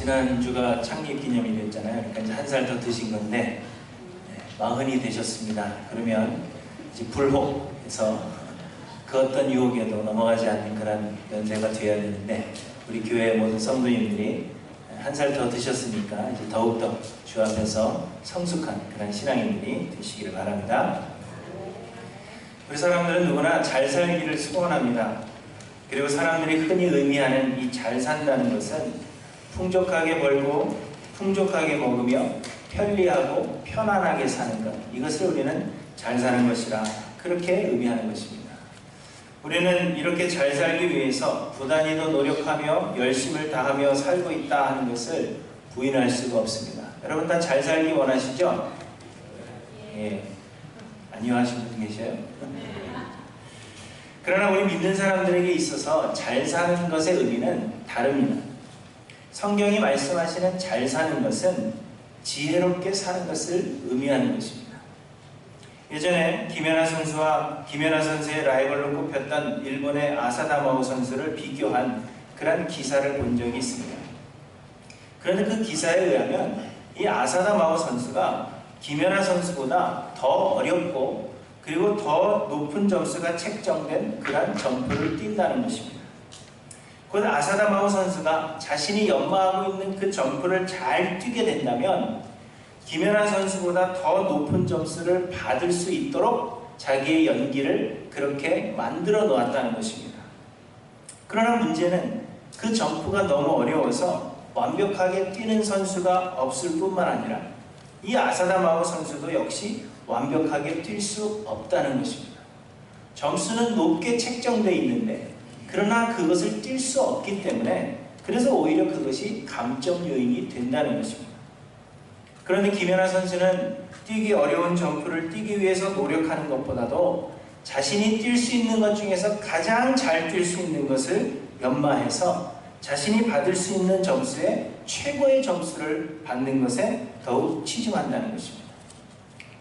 지난주가 창립기념일이었잖아요. 그러니까 이제 한 살 더 드신 건데 40이 되셨습니다. 그러면 이제 불혹해서 그 어떤 유혹에도 넘어가지 않는 그런 연세가 되어야 되는데, 우리 교회 모든 성도님들이 한 살 더 드셨으니까 이제 더욱더 주 앞에서 성숙한 그런 신앙인들이 되시기를 바랍니다. 우리 사람들은 누구나 잘 살기를 소원합니다. 그리고 사람들이 흔히 의미하는 이 잘 산다는 것은 풍족하게 벌고 풍족하게 먹으며 편리하고 편안하게 사는 것, 이것을 우리는 잘 사는 것이라 그렇게 의미하는 것입니다. 우리는 이렇게 잘 살기 위해서 부단히도 노력하며 열심을 다하며 살고 있다 하는 것을 부인할 수가 없습니다. 여러분 다 잘 살기 원하시죠? 예. 아니요 하시는 분 계셔요? 그러나 우리 믿는 사람들에게 있어서 잘 사는 것의 의미는 다릅니다. 성경이 말씀하시는 잘 사는 것은 지혜롭게 사는 것을 의미하는 것입니다. 예전에 김연아 선수의 라이벌로 꼽혔던 일본의 아사다마오 선수를 비교한 그런 기사를 본 적이 있습니다. 그런데 그 기사에 의하면 이 아사다마오 선수가 김연아 선수보다 더 어렵고 그리고 더 높은 점수가 책정된 그런 점프를 뛴다는 것입니다. 곧 아사다마오 선수가 자신이 연마하고 있는 그 점프를 잘 뛰게 된다면 김연아 선수보다 더 높은 점수를 받을 수 있도록 자기의 연기를 그렇게 만들어 놓았다는 것입니다. 그러나 문제는 그 점프가 너무 어려워서 완벽하게 뛰는 선수가 없을 뿐만 아니라 이 아사다마오 선수도 역시 완벽하게 뛸 수 없다는 것입니다. 점수는 높게 책정되어 있는데 그러나 그것을 뛸 수 없기 때문에 그래서 오히려 그것이 감점 요인이 된다는 것입니다. 그런데 김연아 선수는 뛰기 어려운 점프를 뛰기 위해서 노력하는 것보다도 자신이 뛸 수 있는 것 중에서 가장 잘 뛸 수 있는 것을 연마해서 자신이 받을 수 있는 점수에 최고의 점수를 받는 것에 더욱 치중한다는 것입니다.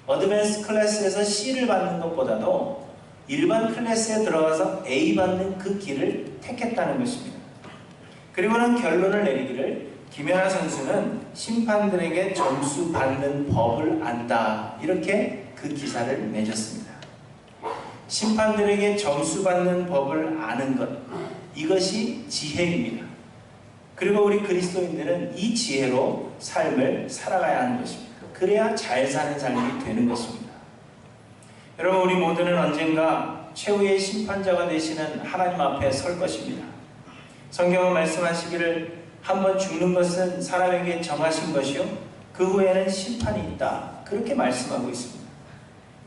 어드밴스 클래스에서 C를 받는 것보다도 일반 클래스에 들어가서 A 받는 그 길을 택했다는 것입니다. 그리고는 결론을 내리기를 김연아 선수는 심판들에게 점수 받는 법을 안다, 이렇게 그 기사를 맺었습니다. 심판들에게 점수 받는 법을 아는 것, 이것이 지혜입니다. 그리고 우리 그리스도인들은 이 지혜로 삶을 살아가야 하는 것입니다. 그래야 잘 사는 삶이 되는 것입니다. 여러분, 우리 모두는 언젠가 최후의 심판자가 되시는 하나님 앞에 설 것입니다. 성경은 말씀하시기를 한번 죽는 것은 사람에게 정하신 것이요 그 후에는 심판이 있다, 그렇게 말씀하고 있습니다.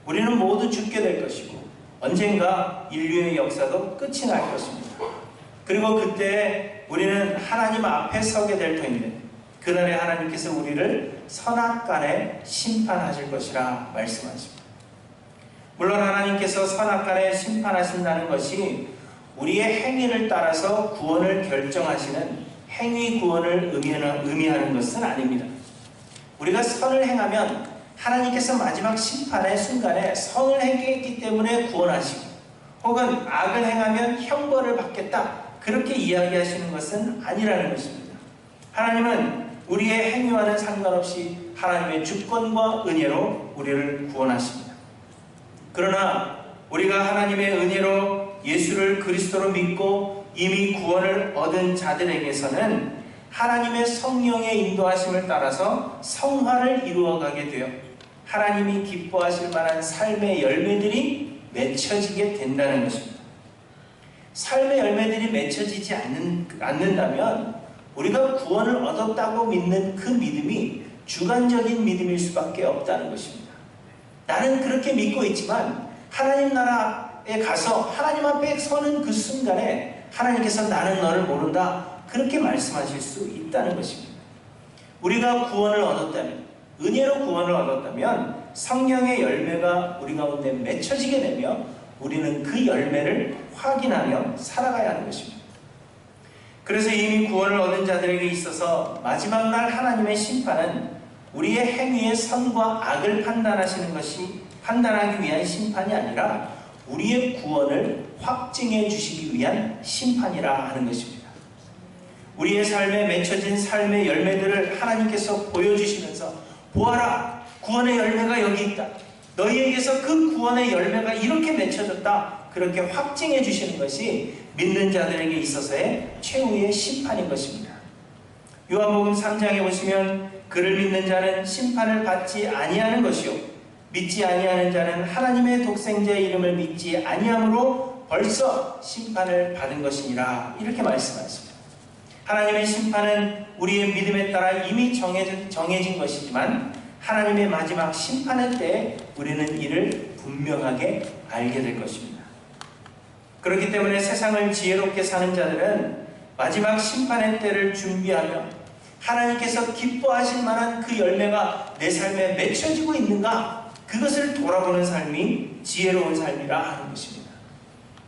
우리는 모두 죽게 될 것이고 언젠가 인류의 역사도 끝이 날 것입니다. 그리고 그때 우리는 하나님 앞에 서게 될 터인데 그날에 하나님께서 우리를 선악간에 심판하실 것이라 말씀하십니다. 물론 하나님께서 선악간에 심판하신다는 것이 우리의 행위를 따라서 구원을 결정하시는 행위 구원을 의미하는 것은 아닙니다. 우리가 선을 행하면 하나님께서 마지막 심판의 순간에 선을 행했기 때문에 구원하시고, 혹은 악을 행하면 형벌을 받겠다, 그렇게 이야기하시는 것은 아니라는 것입니다. 하나님은 우리의 행위와는 상관없이 하나님의 주권과 은혜로 우리를 구원하십니다. 그러나 우리가 하나님의 은혜로 예수를 그리스도로 믿고 이미 구원을 얻은 자들에게서는 하나님의 성령의 인도하심을 따라서 성화를 이루어가게 되어 하나님이 기뻐하실 만한 삶의 열매들이 맺혀지게 된다는 것입니다. 삶의 열매들이 맺혀지지 않는다면 우리가 구원을 얻었다고 믿는 그 믿음이 주관적인 믿음일 수밖에 없다는 것입니다. 나는 그렇게 믿고 있지만 하나님 나라에 가서 하나님 앞에 서는 그 순간에 하나님께서 나는 너를 모른다, 그렇게 말씀하실 수 있다는 것입니다. 우리가 구원을 얻었다면, 은혜로 구원을 얻었다면 성령의 열매가 우리 가운데 맺혀지게 되며 우리는 그 열매를 확인하며 살아가야 하는 것입니다. 그래서 이미 구원을 얻은 자들에게 있어서 마지막 날 하나님의 심판은 우리의 행위의 선과 악을 판단하기 위한 심판이 아니라 우리의 구원을 확증해 주시기 위한 심판이라 하는 것입니다. 우리의 삶에 맺혀진 삶의 열매들을 하나님께서 보여주시면서 보아라, 구원의 열매가 여기 있다. 너희에게서 그 구원의 열매가 이렇게 맺혀졌다. 그렇게 확증해 주시는 것이 믿는 자들에게 있어서의 최후의 심판인 것입니다. 요한복음 3장에 보시면 그를 믿는 자는 심판을 받지 아니하는 것이요 믿지 아니하는 자는 하나님의 독생자의 이름을 믿지 아니함으로 벌써 심판을 받은 것이니라 이렇게 말씀하십니다. 하나님의 심판은 우리의 믿음에 따라 이미 정해진 것이지만 하나님의 마지막 심판의 때에 우리는 이를 분명하게 알게 될 것입니다. 그렇기 때문에 세상을 지혜롭게 사는 자들은 마지막 심판의 때를 준비하며 하나님께서 기뻐하실 만한 그 열매가 내 삶에 맺혀지고 있는가, 그것을 돌아보는 삶이 지혜로운 삶이라 하는 것입니다.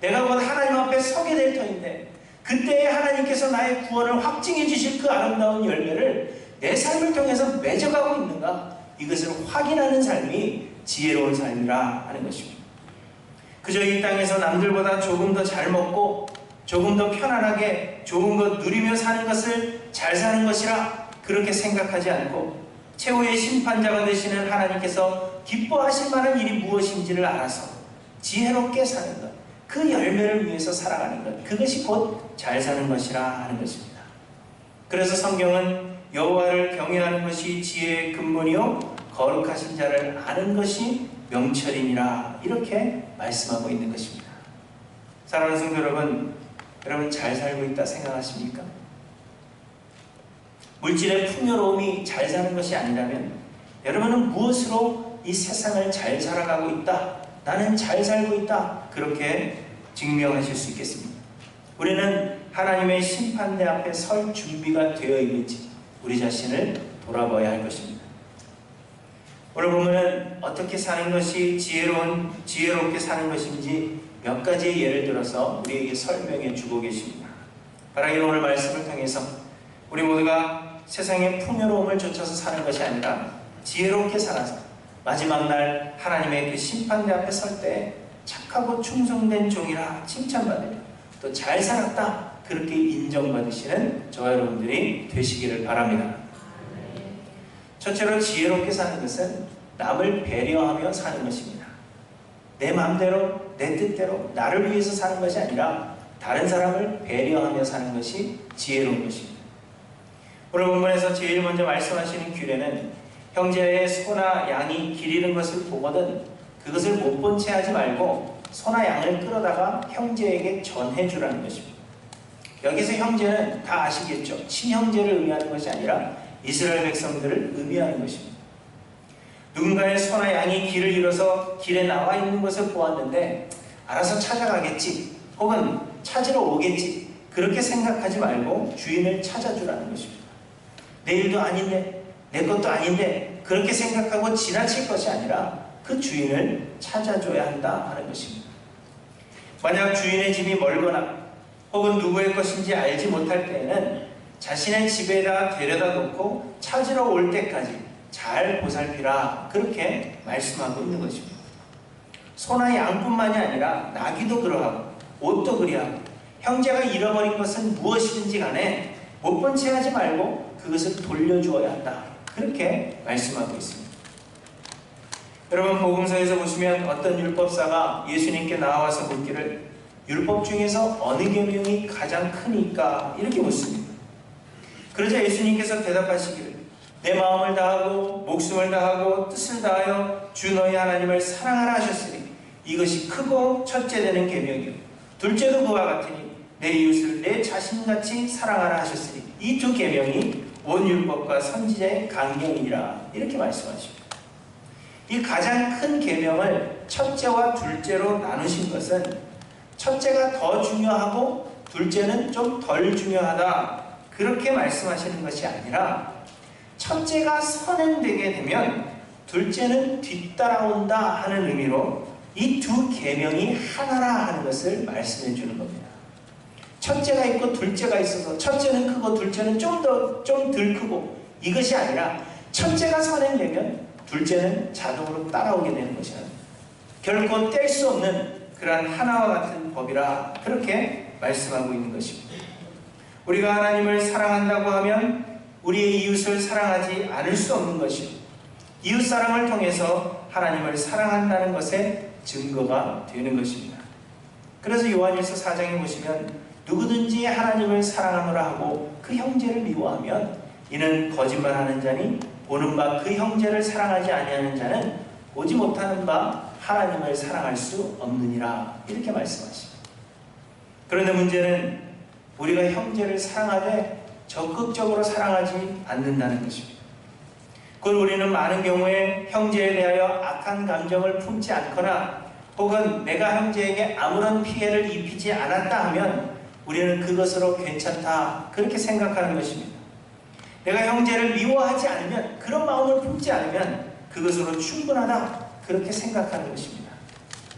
내가 곧 하나님 앞에 서게 될 터인데 그때에 하나님께서 나의 구원을 확증해 주실 그 아름다운 열매를 내 삶을 통해서 맺어가고 있는가, 이것을 확인하는 삶이 지혜로운 삶이라 하는 것입니다. 그저 이 땅에서 남들보다 조금 더 잘 먹고 조금 더 편안하게 좋은 것 누리며 사는 것을 잘 사는 것이라 그렇게 생각하지 않고 최후의 심판자가 되시는 하나님께서 기뻐하실 만한 일이 무엇인지를 알아서 지혜롭게 사는 것, 그 열매를 위해서 살아가는 것, 그것이 곧 잘 사는 것이라 하는 것입니다. 그래서 성경은 여호와를 경외하는 것이 지혜의 근본이요 거룩하신 자를 아는 것이 명철이니라 이렇게 말씀하고 있는 것입니다. 사랑하는 성도 여러분, 여러분 잘 살고 있다 생각하십니까? 물질의 풍요로움이 잘 사는 것이 아니라면 여러분은 무엇으로 이 세상을 잘 살아가고 있다, 나는 잘 살고 있다, 그렇게 증명하실 수 있겠습니다. 우리는 하나님의 심판대 앞에 설 준비가 되어 있는지 우리 자신을 돌아봐야 할 것입니다. 오늘 보면은 어떻게 사는 것이 지혜롭게 사는 것인지 몇 가지의 예를 들어서 우리에게 설명해 주고 계십니다. 바라기는 오늘 말씀을 통해서 우리 모두가 세상의 풍요로움을 쫓아서 사는 것이 아니라 지혜롭게 살아서 마지막 날 하나님의 그 심판대 앞에 설 때 착하고 충성된 종이라 칭찬받으며 또 잘 살았다 그렇게 인정받으시는 저와 여러분들이 되시기를 바랍니다. 첫째로 지혜롭게 사는 것은 남을 배려하며 사는 것입니다. 내 마음대로 내 뜻대로 나를 위해서 사는 것이 아니라 다른 사람을 배려하며 사는 것이 지혜로운 것입니다. 오늘 본문에서 제일 먼저 말씀하시는 규례는 형제의 소나 양이 길 잃은 것을 보거든 그것을 못 본 채 하지 말고 소나 양을 끌어다가 형제에게 전해주라는 것입니다. 여기서 형제는 다 아시겠죠? 친형제를 의미하는 것이 아니라 이스라엘 백성들을 의미하는 것입니다. 누군가의 소나 양이 길을 잃어서 길에 나와 있는 것을 보았는데 알아서 찾아가겠지 혹은 찾으러 오겠지 그렇게 생각하지 말고 주인을 찾아주라는 것입니다. 내 일도 아닌데 내 것도 아닌데 그렇게 생각하고 지나칠 것이 아니라 그 주인을 찾아줘야 한다 하는 것입니다. 만약 주인의 집이 멀거나 혹은 누구의 것인지 알지 못할 때에는 자신의 집에다 데려다 놓고 찾으러 올 때까지 잘 보살피라 그렇게 말씀하고 있는 것입니다. 소나 양뿐만이 아니라 나귀도 그러하고 옷도 그리하고 형제가 잃어버린 것은 무엇이든지 간에 못 본 채 하지 말고 그것을 돌려주어야 한다 그렇게 말씀하고 있습니다. 여러분 복음서에서 보시면 어떤 율법사가 예수님께 나와서 묻기를 율법 중에서 어느 계명이 가장 크니까 이렇게 묻습니다. 그러자 예수님께서 대답하시기를 내 마음을 다하고 목숨을 다하고 뜻을 다하여 주 너희 하나님을 사랑하라 하셨으니 이것이 크고 첫째 되는 계명이요 둘째도 그와 같으니 내 이웃을 내 자신같이 사랑하라 하셨으니 이 두 계명이 온 율법과 선지자의 강령이니라 이렇게 말씀하십니다. 이 가장 큰 계명을 첫째와 둘째로 나누신 것은 첫째가 더 중요하고 둘째는 좀 덜 중요하다 그렇게 말씀하시는 것이 아니라 첫째가 선행되게 되면 둘째는 뒤따라온다 하는 의미로 이 두 계명이 하나라 하는 것을 말씀해 주는 겁니다. 첫째가 있고 둘째가 있어서 첫째는 크고 둘째는 좀 덜 크고 이것이 아니라 첫째가 선행되면 둘째는 자동으로 따라오게 되는 것이라 결코 뗄 수 없는 그러한 하나와 같은 법이라 그렇게 말씀하고 있는 것입니다. 우리가 하나님을 사랑한다고 하면 우리의 이웃을 사랑하지 않을 수 없는 것이요, 이웃사랑을 통해서 하나님을 사랑한다는 것의 증거가 되는 것입니다. 그래서 요한일서 4장에 보시면 누구든지 하나님을 사랑하노라 하고 그 형제를 미워하면 이는 거짓말하는 자니 보는 바 그 형제를 사랑하지 아니하는 자는 보지 못하는 바 하나님을 사랑할 수 없느니라, 이렇게 말씀하십니다. 그런데 문제는 우리가 형제를 사랑하되 적극적으로 사랑하지 않는다는 것입니다. 그건 우리는 많은 경우에 형제에 대하여 악한 감정을 품지 않거나 혹은 내가 형제에게 아무런 피해를 입히지 않았다 하면 우리는 그것으로 괜찮다, 그렇게 생각하는 것입니다. 내가 형제를 미워하지 않으면, 그런 마음을 품지 않으면 그것으로 충분하다, 그렇게 생각하는 것입니다.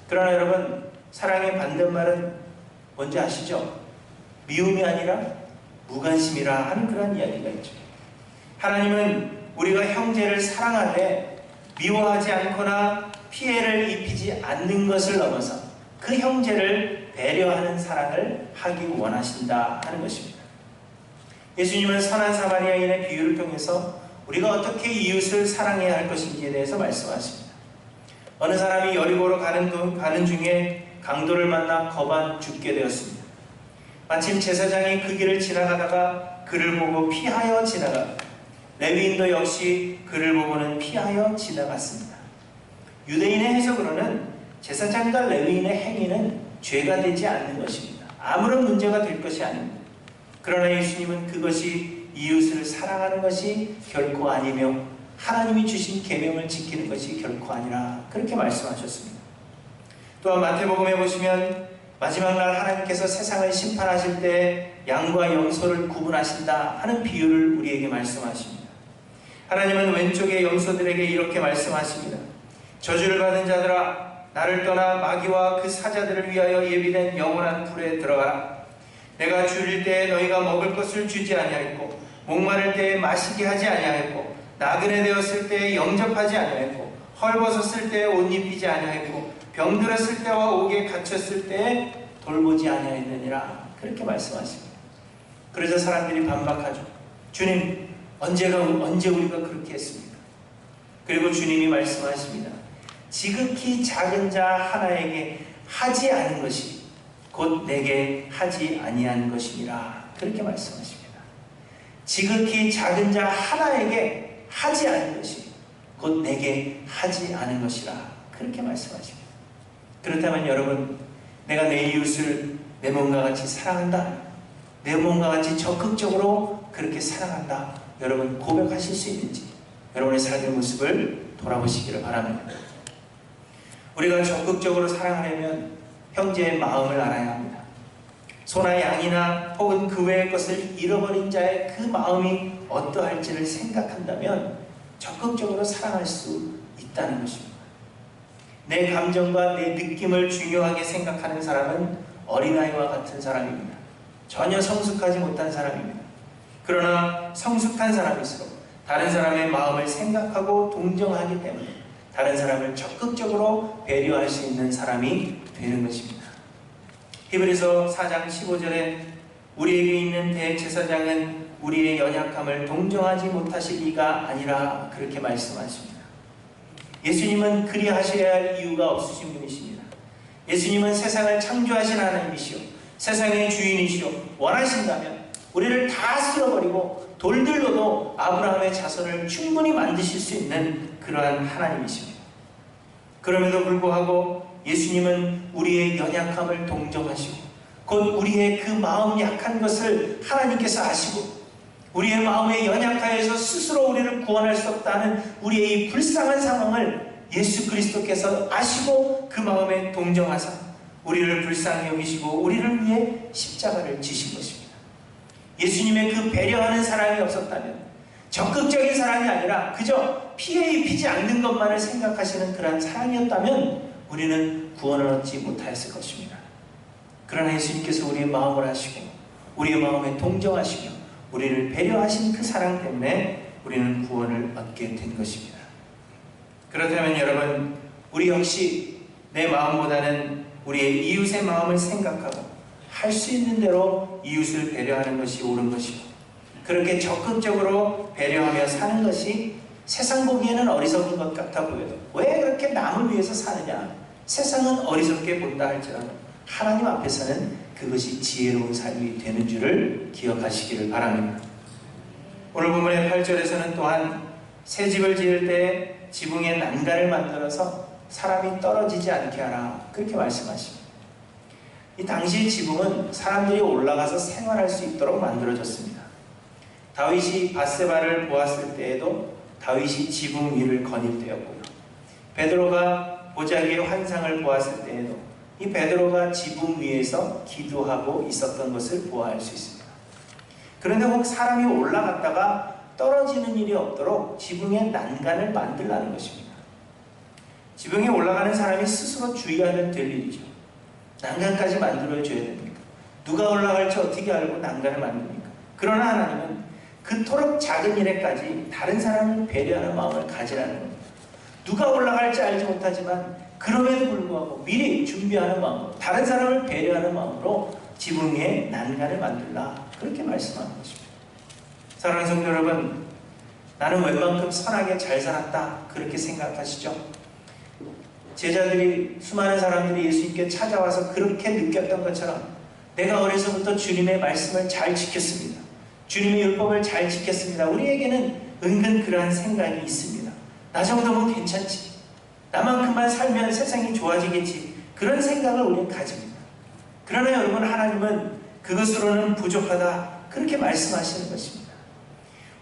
그러나 여러분, 사랑의 반대말은 뭔지 아시죠? 미움이 아니라 무관심이라 하는 그런 이야기가 있죠. 하나님은 우리가 형제를 사랑하되 미워하지 않거나 피해를 입히지 않는 것을 넘어서 그 형제를 배려하는 사랑을 하기 원하신다 하는 것입니다. 예수님은 선한 사마리아인의 비유를 통해서 우리가 어떻게 이웃을 사랑해야 할 것인지에 대해서 말씀하십니다. 어느 사람이 여리고로 가는 중에 강도를 만나 거반 죽게 되었습니다. 마침 제사장이 그 길을 지나가다가 그를 보고 피하여 지나가, 레위인도 역시 그를 보고는 피하여 지나갔습니다. 유대인의 해석으로는 제사장과 레위인의 행위는 죄가 되지 않는 것입니다. 아무런 문제가 될 것이 아닙니다. 그러나 예수님은 그것이 이웃을 사랑하는 것이 결코 아니며 하나님이 주신 계명을 지키는 것이 결코 아니라, 그렇게 말씀하셨습니다. 또한 마태복음에 보시면 마지막 날 하나님께서 세상을 심판하실 때 양과 염소를 구분하신다 하는 비유를 우리에게 말씀하십니다. 하나님은 왼쪽의 염소들에게 이렇게 말씀하십니다. 저주를 받은 자들아, 나를 떠나 마귀와 그 사자들을 위하여 예비된 영원한 불에 들어가라. 내가 줄일 때에 너희가 먹을 것을 주지 아니하였고, 목마를 때에 마시게 하지 아니하였고, 나그네 되었을 때에 영접하지 아니하였고, 헐벗었을 때에 옷 입히지 아니하였고, 병들었을 때와 옥에 갇혔을 때에 돌보지 아니하였느니라, 그렇게 말씀하십니다. 그래서 사람들이 반박하죠. 주님, 언제 우리가 그렇게 했습니까? 그리고 주님이 말씀하십니다. 지극히 작은 자 하나에게 하지 않은 것이 곧 내게 하지 아니한 것이니라, 그렇게 말씀하십니다. 지극히 작은 자 하나에게 하지 않은 것이 곧 내게 하지 않은 것이라, 그렇게 말씀하십니다. 그렇다면 여러분, 내가 내 이웃을 내 몸과 같이 사랑한다, 내 몸과 같이 적극적으로 그렇게 사랑한다, 여러분 고백하실 수 있는지 여러분의 삶의 모습을 돌아보시기를 바랍니다. 우리가 적극적으로 사랑하려면 형제의 마음을 알아야 합니다. 소나 양이나 혹은 그 외의 것을 잃어버린 자의 그 마음이 어떠할지를 생각한다면 적극적으로 사랑할 수 있다는 것입니다. 내 감정과 내 느낌을 중요하게 생각하는 사람은 어린아이와 같은 사람입니다. 전혀 성숙하지 못한 사람입니다. 그러나 성숙한 사람일수록 다른 사람의 마음을 생각하고 동정하기 때문에 다른 사람을 적극적으로 배려할 수 있는 사람이 되는 것입니다. 히브리서 4장 15절에 우리에게 있는 대제사장은 우리의 연약함을 동정하지 못하실 이가 아니라, 그렇게 말씀하십니다. 예수님은 그리하셔야 할 이유가 없으신 분이십니다. 예수님은 세상을 창조하신 하나님이시오, 세상의 주인이시오. 원하신다면 우리를 다 쓸어버리고 돌들로도 아브라함의 자손을 충분히 만드실 수 있는 그러한 하나님이십니다. 그럼에도 불구하고 예수님은 우리의 연약함을 동정하시고 곧 우리의 그 마음 약한 것을 하나님께서 아시고 우리의 마음에 연약하여서 스스로 우리를 구원할 수 없다는 우리의 이 불쌍한 상황을 예수 그리스도께서 아시고 그 마음에 동정하사 우리를 불쌍히 여기시고 우리를 위해 십자가를 지신 것입니다. 예수님의 그 배려하는 사랑이 없었다면, 적극적인 사랑이 아니라 그저 피해 입히지 않는 것만을 생각하시는 그러한 사랑이었다면 우리는 구원을 얻지 못하였을 것입니다. 그러나 예수님께서 우리의 마음을 아시고 우리의 마음에 동정하시며 우리를 배려하신 그 사랑 때문에 우리는 구원을 얻게 된 것입니다. 그렇다면 여러분, 우리 역시 내 마음보다는 우리의 이웃의 마음을 생각하고 할 수 있는 대로 이웃을 배려하는 것이 옳은 것이고, 그렇게 적극적으로 배려하며 사는 것이 세상 보기에는 어리석은 것 같아 보여도 왜 그렇게 남을 위해서 사느냐, 세상은 어리석게 본다 할지라도 하나님 앞에서는 그것이 지혜로운 삶이 되는 줄을 기억하시기를 바랍니다. 오늘 본문의 8절에서는 또한 새 집을 지을 때 지붕에 난간을 만들어서 사람이 떨어지지 않게 하라, 그렇게 말씀하십니다. 이 당시 지붕은 사람들이 올라가서 생활할 수 있도록 만들어졌습니다. 다윗이 밧세바를 보았을 때에도 다윗이 지붕 위를 거닐 때였고요. 베드로가 보자기의 환상을 보았을 때에도 이 베드로가 지붕 위에서 기도하고 있었던 것을 보아할 수 있습니다. 그런데 혹 사람이 올라갔다가 떨어지는 일이 없도록 지붕에 난간을 만들라는 것입니다. 지붕에 올라가는 사람이 스스로 주의하면 될 일이죠. 난간까지 만들어줘야 됩니까? 누가 올라갈지 어떻게 알고 난간을 만듭니까? 그러나 하나님은 그토록 작은 일에까지 다른 사람을 배려하는 마음을 가지라는 겁니다. 누가 올라갈지 알지 못하지만 그럼에도 불구하고 미리 준비하는 마음으로, 다른 사람을 배려하는 마음으로 지붕 위에 난간을 만들라, 그렇게 말씀하는 것입니다. 사랑하는 성도 여러분, 나는 웬만큼 선하게 잘 살았다, 그렇게 생각하시죠? 제자들이, 수많은 사람들이 예수님께 찾아와서 그렇게 느꼈던 것처럼 내가 어려서부터 주님의 말씀을 잘 지켰습니다. 주님의 율법을 잘 지켰습니다. 우리에게는 은근 그러한 생각이 있습니다. 나 정도면 괜찮지, 나만큼만 살면 세상이 좋아지겠지, 그런 생각을 우리는 가집니다. 그러나 여러분, 하나님은 그것으로는 부족하다, 그렇게 말씀하시는 것입니다.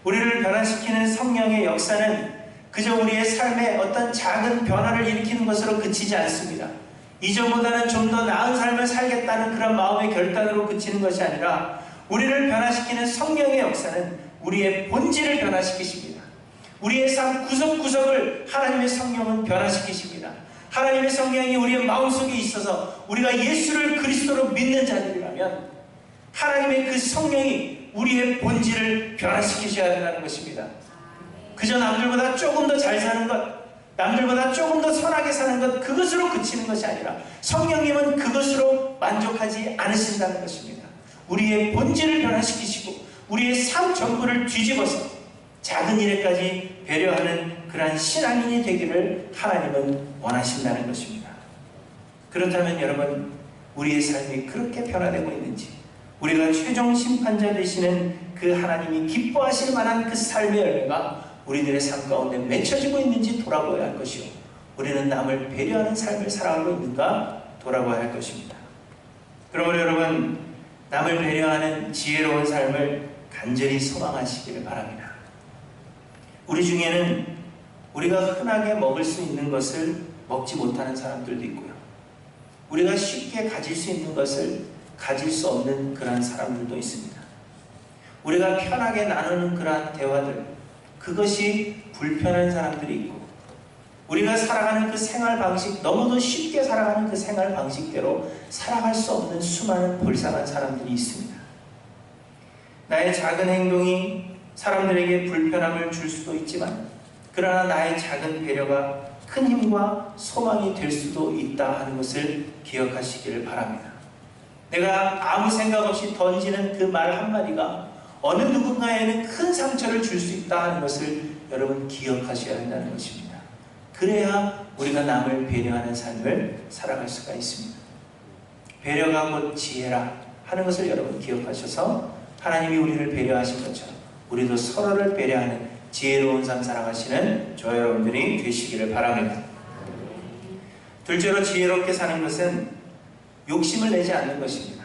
우리를 변화시키는 성령의 역사는 그저 우리의 삶에 어떤 작은 변화를 일으키는 것으로 그치지 않습니다. 이전보다는 좀 더 나은 삶을 살겠다는 그런 마음의 결단으로 그치는 것이 아니라 우리를 변화시키는 성령의 역사는 우리의 본질을 변화시키십니다. 우리의 삶 구석구석을 하나님의 성령은 변화시키십니다. 하나님의 성령이 우리의 마음속에 있어서 우리가 예수를 그리스도로 믿는 자들이라면 하나님의 그 성령이 우리의 본질을 변화시키셔야 한다는 것입니다. 그저 남들보다 조금 더 잘 사는 것, 남들보다 조금 더 선하게 사는 것, 그것으로 그치는 것이 아니라 성령님은 그것으로 만족하지 않으신다는 것입니다. 우리의 본질을 변화시키시고 우리의 삶 전부를 뒤집어서 작은 일에까지 배려하는 그러한 신앙인이 되기를 하나님은 원하신다는 것입니다. 그렇다면 여러분, 우리의 삶이 그렇게 변화되고 있는지, 우리가 최종 심판자 되시는 그 하나님이 기뻐하실 만한 그 삶의 열매가 우리들의 삶 가운데 맺혀지고 있는지 돌아보아야 할 것이요, 우리는 남을 배려하는 삶을 살아가고 있는가 돌아봐야 할 것입니다. 그러므로 여러분, 남을 배려하는 지혜로운 삶을 간절히 소망하시기를 바랍니다. 우리 중에는 우리가 흔하게 먹을 수 있는 것을 먹지 못하는 사람들도 있고요, 우리가 쉽게 가질 수 있는 것을 가질 수 없는 그러한 사람들도 있습니다. 우리가 편하게 나누는 그러한 대화들, 그것이 불편한 사람들이 있고, 우리가 살아가는 그 생활 방식, 너무도 쉽게 살아가는 그 생활 방식대로 살아갈 수 없는 수많은 불쌍한 사람들이 있습니다. 나의 작은 행동이 사람들에게 불편함을 줄 수도 있지만, 그러나 나의 작은 배려가 큰 힘과 소망이 될 수도 있다 하는 것을 기억하시기를 바랍니다. 내가 아무 생각 없이 던지는 그 말 한마디가 어느 누군가에는 큰 상처를 줄 수 있다 하는 것을 여러분 기억하셔야 한다는 것입니다. 그래야 우리가 남을 배려하는 삶을 살아갈 수가 있습니다. 배려가 곧 지혜라 하는 것을 여러분 기억하셔서 하나님이 우리를 배려하신 것처럼 우리도 서로를 배려하는 지혜로운 삶 살아가시는 저 여러분들이 되시기를 바랍니다. 둘째로 지혜롭게 사는 것은 욕심을 내지 않는 것입니다.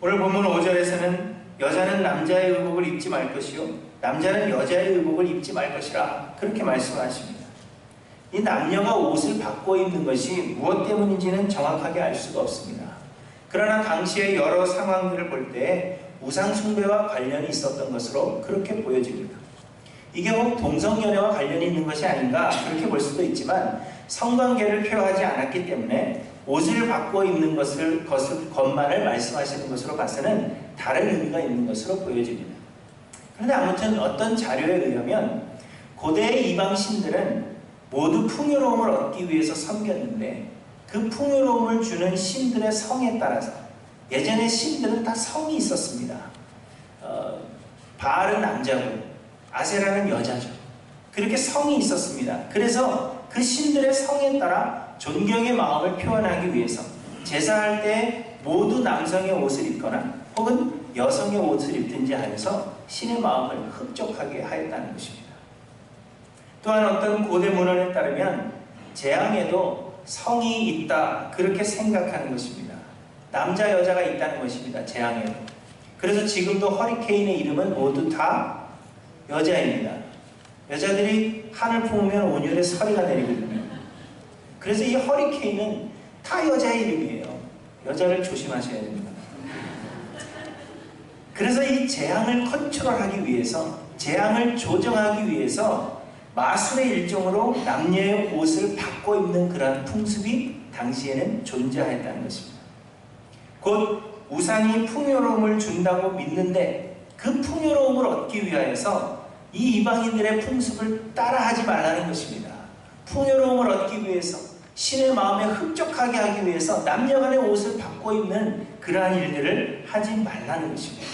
오늘 본문 5절에서는 여자는 남자의 의복을 입지 말 것이요 남자는 여자의 의복을 입지 말 것이라, 그렇게 말씀하십니다. 이 남녀가 옷을 바꿔 입는 것이 무엇 때문인지는 정확하게 알 수가 없습니다. 그러나 당시의 여러 상황들을 볼 때 우상 숭배와 관련이 있었던 것으로 그렇게 보여집니다. 이게 혹 동성연애와 관련이 있는 것이 아닌가 그렇게 볼 수도 있지만, 성관계를 표하지 않았기 때문에 옷을 바꿔 입는 것만을 말씀하시는 것으로 봐서는 다른 의미가 있는 것으로 보여집니다. 그런데 아무튼 어떤 자료에 의하면 고대의 이방신들은 모두 풍요로움을 얻기 위해서 섬겼는데, 그 풍요로움을 주는 신들의 성에 따라서 예전에 신들은 다 성이 있었습니다. 바알은 남자고 아세라는 여자죠. 그렇게 성이 있었습니다. 그래서 그 신들의 성에 따라 존경의 마음을 표현하기 위해서 제사할 때 모두 남성의 옷을 입거나 혹은 여성의 옷을 입든지 하여서 신의 마음을 흡족하게 하였다는 것입니다. 또한 어떤 고대 문헌에 따르면 재앙에도 성이 있다 그렇게 생각하는 것입니다. 남자 여자가 있다는 것입니다. 재앙에도. 그래서 지금도 허리케인의 이름은 모두 다 여자입니다. 여자들이 하늘 품으면 온열의 서리가 내리거든요. 그래서 이 허리케인은 다 여자의 이름이에요. 여자를 조심하셔야 됩니다. 그래서 이 재앙을 컨트롤하기 위해서, 재앙을 조정하기 위해서 마술의 일종으로 남녀의 옷을 바꿔 입는 그러한 풍습이 당시에는 존재했다는 것입니다. 곧 우상이 풍요로움을 준다고 믿는데 그 풍요로움을 얻기 위하여서 이 이방인들의 풍습을 따라하지 말라는 것입니다. 풍요로움을 얻기 위해서, 신의 마음에 흡족하게 하기 위해서 남녀간의 옷을 바꿔 입는 그러한 일들을 하지 말라는 것입니다.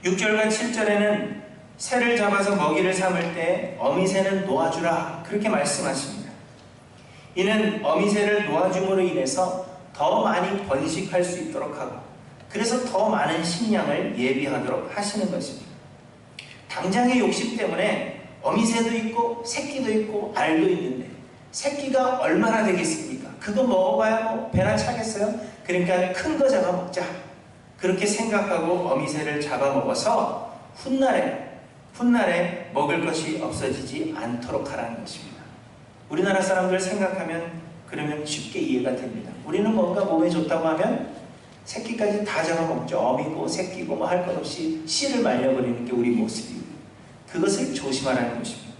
6절과 7절에는 새를 잡아서 먹이를 삼을 때 어미새는 놓아주라 그렇게 말씀하십니다. 이는 어미새를 놓아줌으로 인해서 더 많이 번식할 수 있도록 하고, 그래서 더 많은 식량을 예비하도록 하시는 것입니다. 당장의 욕심 때문에 어미새도 있고 새끼도 있고 알도 있는데 새끼가 얼마나 되겠습니까? 그거 먹어봐야 뭐 배나 차겠어요? 그러니까 큰 거 잡아먹자 그렇게 생각하고 어미새를 잡아먹어서 훗날에 먹을 것이 없어지지 않도록 하라는 것입니다. 우리나라 사람들 생각하면 그러면 쉽게 이해가 됩니다. 우리는 뭔가 몸에 좋다고 하면 새끼까지 다 잡아먹죠. 어미고 새끼고 뭐 할 것 없이 씨를 말려버리는 게 우리 모습이에요. 그것을 조심하라는 것입니다.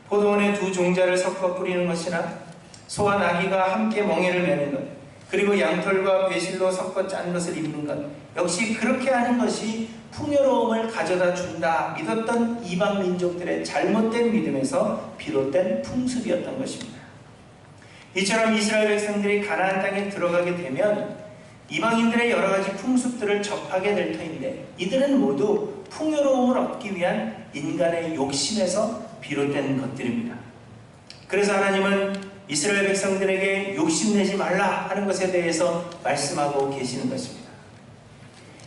포도원에 두 종자를 섞어 뿌리는 것이나 소와 나귀가 함께 멍에를 매는 것, 그리고 양털과 배실로 섞어 짠 것을 입는 것, 역시 그렇게 하는 것이 풍요로움을 가져다 준다 믿었던 이방 민족들의 잘못된 믿음에서 비롯된 풍습이었던 것입니다. 이처럼 이스라엘 백성들이 가나안 땅에 들어가게 되면 이방인들의 여러 가지 풍습들을 접하게 될 터인데, 이들은 모두 풍요로움을 얻기 위한 인간의 욕심에서 비롯된 것들입니다. 그래서 하나님은 이스라엘 백성들에게 욕심내지 말라 하는 것에 대해서 말씀하고 계시는 것입니다.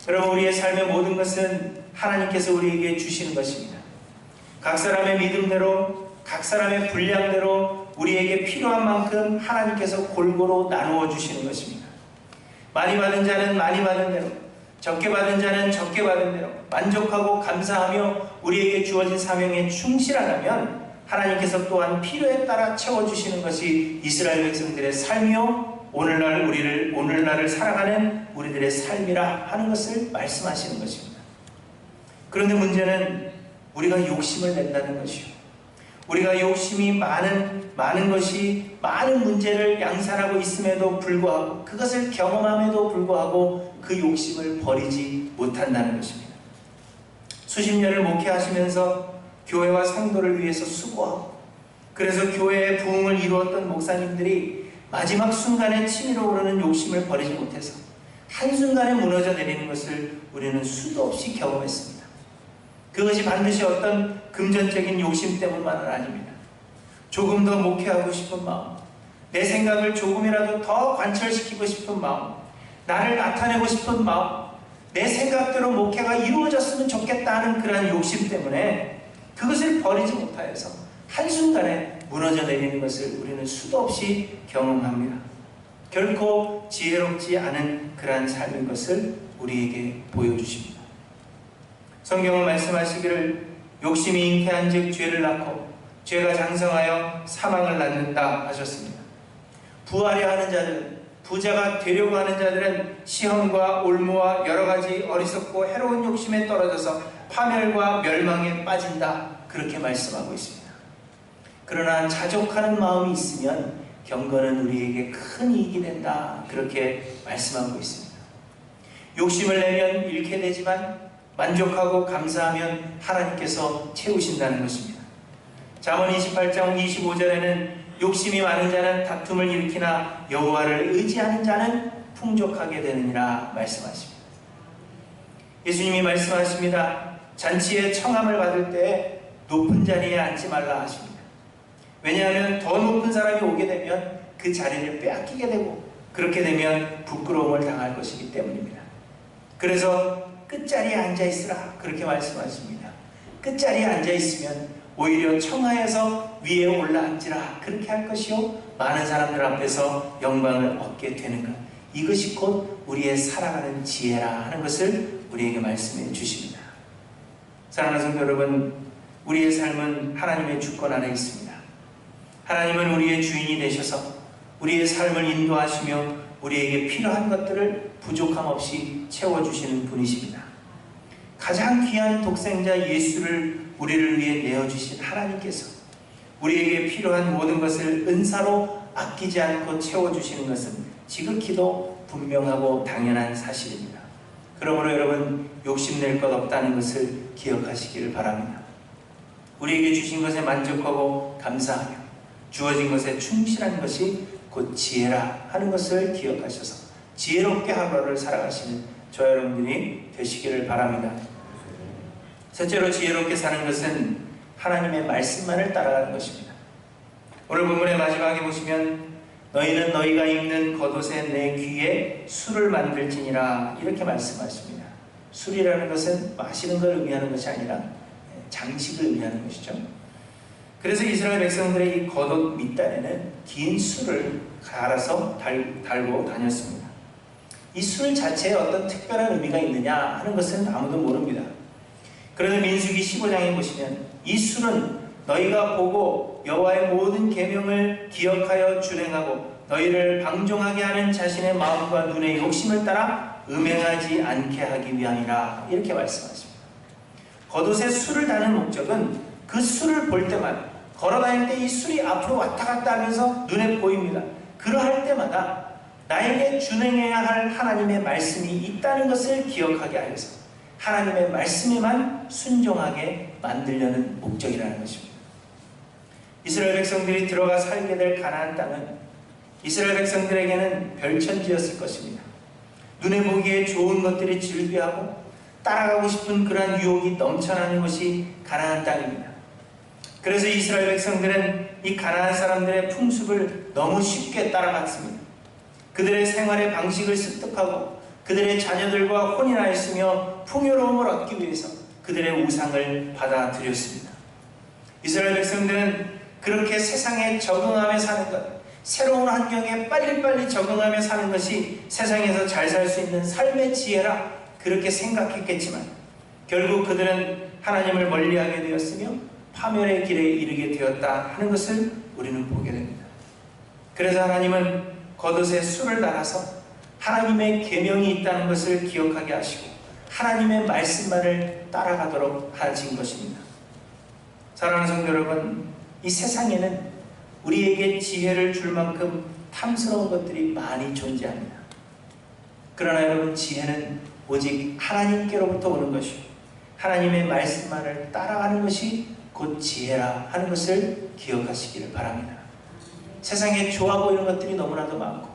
여러분, 우리의 삶의 모든 것은 하나님께서 우리에게 주시는 것입니다. 각 사람의 믿음대로, 각 사람의 분량대로 우리에게 필요한 만큼 하나님께서 골고루 나누어 주시는 것입니다. 많이 받은 자는 많이 받은 대로, 적게 받은 자는 적게 받은 대로 만족하고 감사하며 우리에게 주어진 사명에 충실하다면 하나님께서 또한 필요에 따라 채워주시는 것이 이스라엘 백성들의 삶이요 오늘날을 살아가는 우리들의 삶이라 하는 것을 말씀하시는 것입니다. 그런데 문제는 우리가 욕심을 낸다는 것이요, 우리가 욕심이 많은 것이 많은 문제를 양산하고 있음에도 불구하고, 그것을 경험함에도 불구하고 그 욕심을 버리지 못한다는 것입니다. 수십 년을 목회하시면서 교회와 성도를 위해서 수고하고, 그래서 교회의 부흥을 이루었던 목사님들이 마지막 순간에 치밀어 오르는 욕심을 버리지 못해서 한순간에 무너져 내리는 것을 우리는 수도 없이 경험했습니다. 그것이 반드시 어떤 금전적인 욕심 때문만은 아닙니다. 조금 더 목회하고 싶은 마음, 내 생각을 조금이라도 더 관철시키고 싶은 마음, 나를 나타내고 싶은 마음, 내 생각대로 목회가 이루어졌으면 좋겠다 하는 그러한 욕심 때문에 그것을 버리지 못하여서 한순간에 무너져 내리는 것을 우리는 수도 없이 경험합니다. 결코 지혜롭지 않은 그러한 삶인 것을 우리에게 보여주십니다. 성경은 말씀하시기를 욕심이 잉태한 즉 죄를 낳고 죄가 장성하여 사망을 낳는다 하셨습니다. 부하려 하는 자들은, 부자가 되려고 하는 자들은 시험과 올무와 여러 가지 어리석고 해로운 욕심에 떨어져서 파멸과 멸망에 빠진다 그렇게 말씀하고 있습니다. 그러나 자족하는 마음이 있으면 경건은 우리에게 큰 이익이 된다 그렇게 말씀하고 있습니다. 욕심을 내면 잃게 되지만 만족하고 감사하면 하나님께서 채우신다는 것입니다. 잠언 28장 25절에는 욕심이 많은 자는 다툼을 일으키나 여호와를 의지하는 자는 풍족하게 되느니라 말씀하십니다. 예수님이 말씀하십니다. 잔치에 청함을 받을 때 높은 자리에 앉지 말라 하십니다. 왜냐하면 더 높은 사람이 오게 되면 그 자리를 빼앗기게 되고 그렇게 되면 부끄러움을 당할 것이기 때문입니다. 그래서 끝자리에 앉아 있으라 그렇게 말씀하십니다. 끝자리에 앉아 있으면 오히려 청하에서 위에 올라앉으라 그렇게 할 것이요 많은 사람들 앞에서 영광을 얻게 되는 것, 이것이 곧 우리의 살아가는 지혜라 하는 것을 우리에게 말씀해 주십니다. 사랑하는 성도 여러분, 우리의 삶은 하나님의 주권 안에 있습니다. 하나님은 우리의 주인이 되셔서 우리의 삶을 인도하시며 우리에게 필요한 것들을 부족함 없이 채워주시는 분이십니다. 가장 귀한 독생자 예수를 우리를 위해 내어주신 하나님께서 우리에게 필요한 모든 것을 은사로 아끼지 않고 채워주시는 것은 지극히도 분명하고 당연한 사실입니다. 그러므로 여러분, 욕심낼 것 없다는 것을 기억하시기를 바랍니다. 우리에게 주신 것에 만족하고 감사하며 주어진 것에 충실한 것이 곧 지혜라 하는 것을 기억하셔서 지혜롭게 하루를 살아가시는 저 여러분들이 되시기를 바랍니다. 셋째로 지혜롭게 사는 것은 하나님의 말씀만을 따라가는 것입니다. 오늘 본문의 마지막에 보시면 너희는 너희가 입는 겉옷에 내 귀에 술을 만들지니라 이렇게 말씀하십니다. 술이라는 것은 마시는 걸 의미하는 것이 아니라 장식을 의미하는 것이죠. 그래서 이스라엘 백성들의 이 겉옷 밑단에는 긴 술을 갈아서 달고 다녔습니다. 이 술 자체에 어떤 특별한 의미가 있느냐 하는 것은 아무도 모릅니다. 그런데 민수기 15장에 보시면 이 술은 너희가 보고 여호와의 모든 계명을 기억하여 준행하고 너희를 방종하게 하는 자신의 마음과 눈의 욕심을 따라 음행하지 않게 하기 위함이라 이렇게 말씀하십니다. 겉옷에 술을 다는 목적은 그 술을 볼 때마다 걸어다닐 때 이 술이 앞으로 왔다 갔다 하면서 눈에 보입니다. 그러할 때마다 나에게 준행해야 할 하나님의 말씀이 있다는 것을 기억하게 하여서 하나님의 말씀에만 순종하게 만들려는 목적이라는 것입니다. 이스라엘 백성들이 들어가 살게 될 가나안 땅은 이스라엘 백성들에게는 별천지였을 것입니다. 눈에 보기에 좋은 것들이 즐비하고 따라가고 싶은 그러한 유혹이 넘쳐나는 것이 가나안 땅입니다. 그래서 이스라엘 백성들은 이 가나안 사람들의 풍습을 너무 쉽게 따라갔습니다. 그들의 생활의 방식을 습득하고 그들의 자녀들과 혼인하였으며 풍요로움을 얻기 위해서 그들의 우상을 받아들였습니다. 이스라엘 백성들은 그렇게 세상에 적응하며 사는 것, 새로운 환경에 빨리빨리 적응하며 사는 것이 세상에서 잘 살 수 있는 삶의 지혜라 그렇게 생각했겠지만 결국 그들은 하나님을 멀리하게 되었으며 파멸의 길에 이르게 되었다 하는 것을 우리는 보게 됩니다. 그래서 하나님은 겉옷에 술을 달아서 하나님의 계명이 있다는 것을 기억하게 하시고 하나님의 말씀만을 따라가도록 하신 것입니다. 사랑하는 성도 여러분, 이 세상에는 우리에게 지혜를 줄 만큼 탐스러운 것들이 많이 존재합니다. 그러나 여러분, 지혜는 오직 하나님께로부터 오는 것이고 하나님의 말씀만을 따라가는 것이 곧 지혜라 하는 것을 기억하시기를 바랍니다. 세상에 좋아 보이는 것들이 너무나도 많고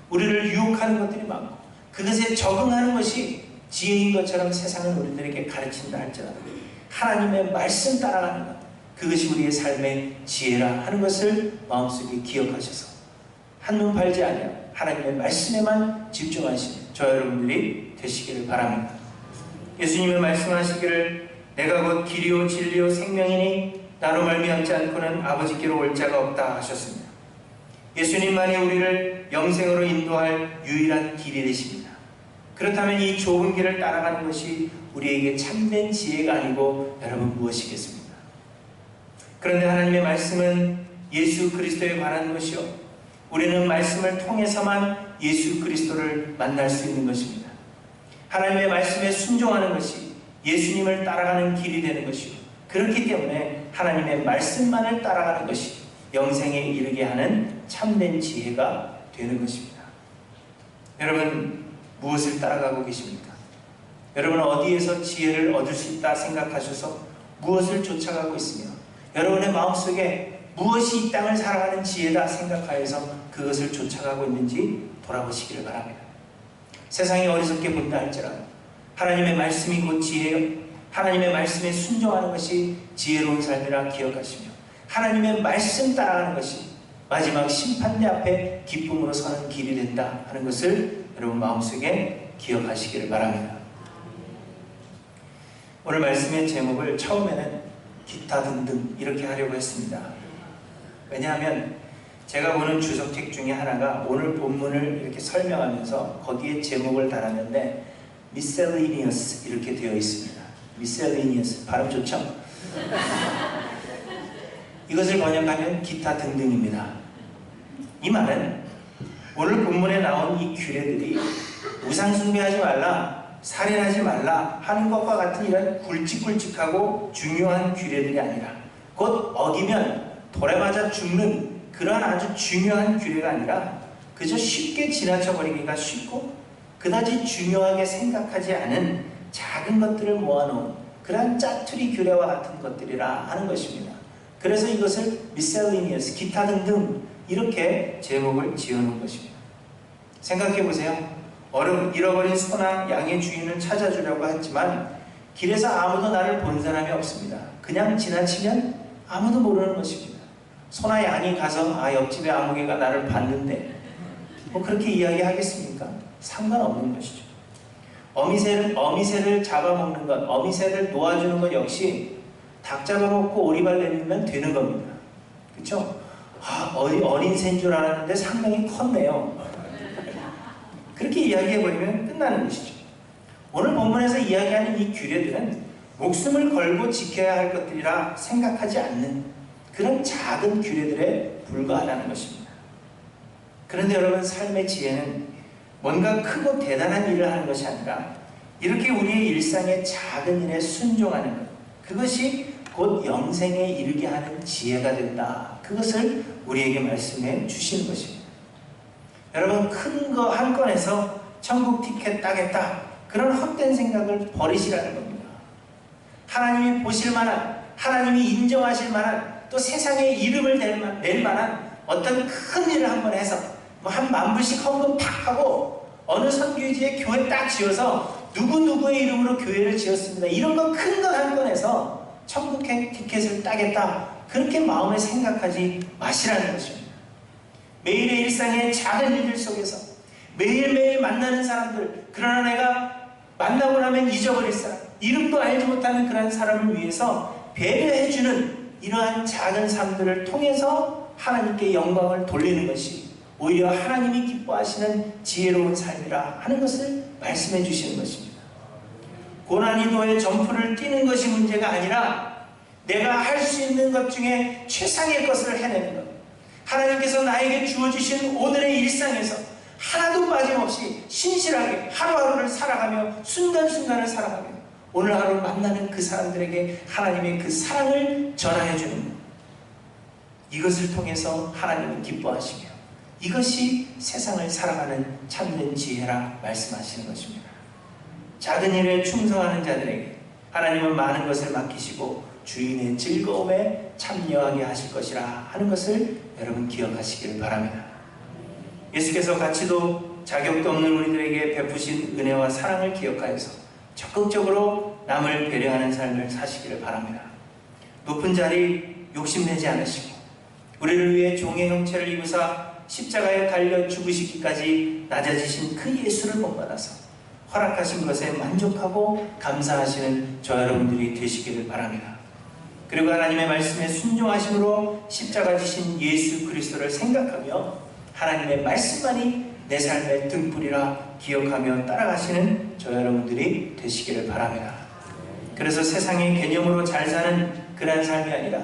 우리를 유혹하는 것들이 많고 그것에 적응하는 것이 지혜인 것처럼 세상은 우리들에게 가르친다 할지라도 하나님의 말씀 따라가는 것, 그것이 우리의 삶의 지혜라 하는 것을 마음속에 기억하셔서 한눈 팔지 아니하고 하나님의 말씀에만 집중하시는 저 여러분들이 되시기를 바랍니다. 예수님은 말씀하시기를 내가 곧 길이요 진리요 생명이니 나로 말미암지 않고는 아버지께로 올 자가 없다 하셨습니다. 예수님만이 우리를 영생으로 인도할 유일한 길이 되십니다. 그렇다면 이 좁은 길을 따라가는 것이 우리에게 참된 지혜가 아니고 여러분 무엇이겠습니까? 그런데 하나님의 말씀은 예수 그리스도에 관한 것이요 우리는 말씀을 통해서만 예수 그리스도를 만날 수 있는 것입니다. 하나님의 말씀에 순종하는 것이 예수님을 따라가는 길이 되는 것이고 그렇기 때문에 하나님의 말씀만을 따라가는 것이 영생에 이르게 하는 참된 지혜가 되는 것입니다. 여러분, 무엇을 따라가고 계십니까? 여러분, 어디에서 지혜를 얻을 수 있다 생각하셔서 무엇을 쫓아가고 있으며 여러분의 마음속에 무엇이 이 땅을 살아가는 지혜다 생각하여서 그것을 쫓아가고 있는지 돌아보시기를 바랍니다. 세상이 어리석게 본다 할지라도 하나님의 말씀이 곧 지혜요, 하나님의 말씀에 순종하는 것이 지혜로운 삶이라 기억하시며 하나님의 말씀 따라가는 것이 마지막 심판대 앞에 기쁨으로 서는 길이 된다 하는 것을 여러분 마음속에 기억하시기를 바랍니다. 오늘 말씀의 제목을 처음에는 기타 등등 이렇게 하려고 했습니다. 왜냐하면 제가 보는 주석책 중에 하나가 오늘 본문을 이렇게 설명하면서 거기에 제목을 달았는데 miscellaneous 이렇게 되어 있습니다. miscellaneous 발음 좋죠? 이것을 번역하면 기타 등등입니다. 이 말은 오늘 본문에 나온 이 규례들이 우상 숭배하지 말라, 살인하지 말라 하는 것과 같은 이런 굵직굵직하고 중요한 규례들이 아니라 곧 어기면 돌에 맞아 죽는 그런 아주 중요한 규례가 아니라 그저 쉽게 지나쳐버리기가 쉽고 그다지 중요하게 생각하지 않은 작은 것들을 모아놓은 그런 짜투리 규례와 같은 것들이라 하는 것입니다. 그래서 이것을 miscellaneous, 기타 등등 이렇게 제목을 지어놓은 것입니다. 생각해보세요. 잃어버린 소나 양의 주인을 찾아주려고 했지만 길에서 아무도 나를 본 사람이 없습니다. 그냥 지나치면 아무도 모르는 것입니다. 소나 양이 가서 옆집에 아무개가 나를 봤는데 뭐 그렇게 이야기하겠습니까? 상관없는 것이죠. 어미새를 잡아먹는 것, 어미새를 놓아주는 것 역시 닭 잡아먹고 오리발 내밀면 되는 겁니다. 그렇죠? 어린 새인 줄 알았는데 상당히 컸네요. 그렇게 이야기해버리면 끝나는 것이죠. 오늘 본문에서 이야기하는 이 규례들은 목숨을 걸고 지켜야 할 것들이라 생각하지 않는 그런 작은 규례들에 불과하다는 것입니다. 그런데 여러분, 삶의 지혜는 뭔가 크고 대단한 일을 하는 것이 아니라 이렇게 우리의 일상의 작은 일에 순종하는 것, 그것이 곧 영생에 이르게 하는 지혜가 된다. 그것을 우리에게 말씀해 주시는 것입니다. 여러분, 큰 거 한 건에서 천국 티켓 따겠다, 그런 헛된 생각을 버리시라는 겁니다. 하나님이 보실 만한, 하나님이 인정하실 만한, 또 세상에 이름을 낼 만한 어떤 큰 일을 한번 해서 한 $10,000불씩 헌금 팍 하고 어느 선교지에 교회 딱 지어서 누구누구의 이름으로 교회를 지었습니다. 이런 거 큰 거 한 건에서 천국 티켓을 따겠다, 그렇게 마음에 생각하지 마시라는 것입니다. 매일의 일상의 작은 일들 속에서 매일매일 만나는 사람들, 그러나 내가 만나고 나면 잊어버릴 사람, 이름도 알지 못하는 그런 사람을 위해서 배려해주는 이러한 작은 삶들을 통해서 하나님께 영광을 돌리는 것이 오히려 하나님이 기뻐하시는 지혜로운 삶이라 하는 것을 말씀해 주시는 것입니다. 고난이도의 점프를 뛰는 것이 문제가 아니라 내가 할 수 있는 것 중에 최상의 것을 해내는 것, 하나님께서 나에게 주어주신 오늘의 일상에서 하나도 빠짐없이 신실하게 하루하루를 살아가며 순간순간을 살아가며 오늘 하루 만나는 그 사람들에게 하나님의 그 사랑을 전하여주는 것, 이것을 통해서 하나님은 기뻐하시며 이것이 세상을 살아가는 참된 지혜라 말씀하시는 것입니다. 작은 일에 충성하는 자들에게 하나님은 많은 것을 맡기시고 주인의 즐거움에 참여하게 하실 것이라 하는 것을 여러분 기억하시기를 바랍니다. 예수께서 가치도 자격도 없는 우리들에게 베푸신 은혜와 사랑을 기억하여서 적극적으로 남을 배려하는 삶을 사시기를 바랍니다. 높은 자리 욕심내지 않으시고 우리를 위해 종의 형체를 입으사 십자가에 달려 죽으시기까지 낮아지신 그 예수를 본받아서 허락하신 것에 만족하고 감사하시는 저 여러분들이 되시기를 바랍니다. 그리고 하나님의 말씀에 순종하심으로 십자가 지신 예수 그리스도를 생각하며 하나님의 말씀만이 내 삶의 등불이라 기억하며 따라가시는 저 여러분들이 되시기를 바랍니다. 그래서 세상의 개념으로 잘 사는 그러한 삶이 아니라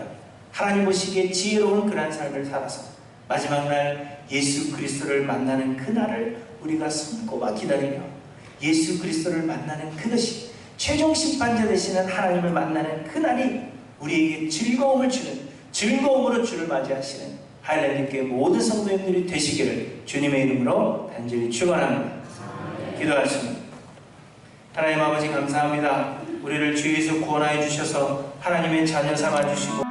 하나님 보시기에 지혜로운 그러한 삶을 살아서 마지막 날 예수 그리스도를 만나는 그날을 우리가 손꼽아 기다리며 예수 그리스도를 만나는 그것이 최종 심판자 되시는 하나님을 만나는 그날이 우리에게 즐거움을 주는, 즐거움으로 주를 맞이하시는 하일랜드교회 모든 성도님들이 되시기를 주님의 이름으로 간절히 축원합니다. 기도하십니다. 하나님 아버지 감사합니다. 우리를 주 예수 구원하여 주셔서 하나님의 자녀 삼아 주시고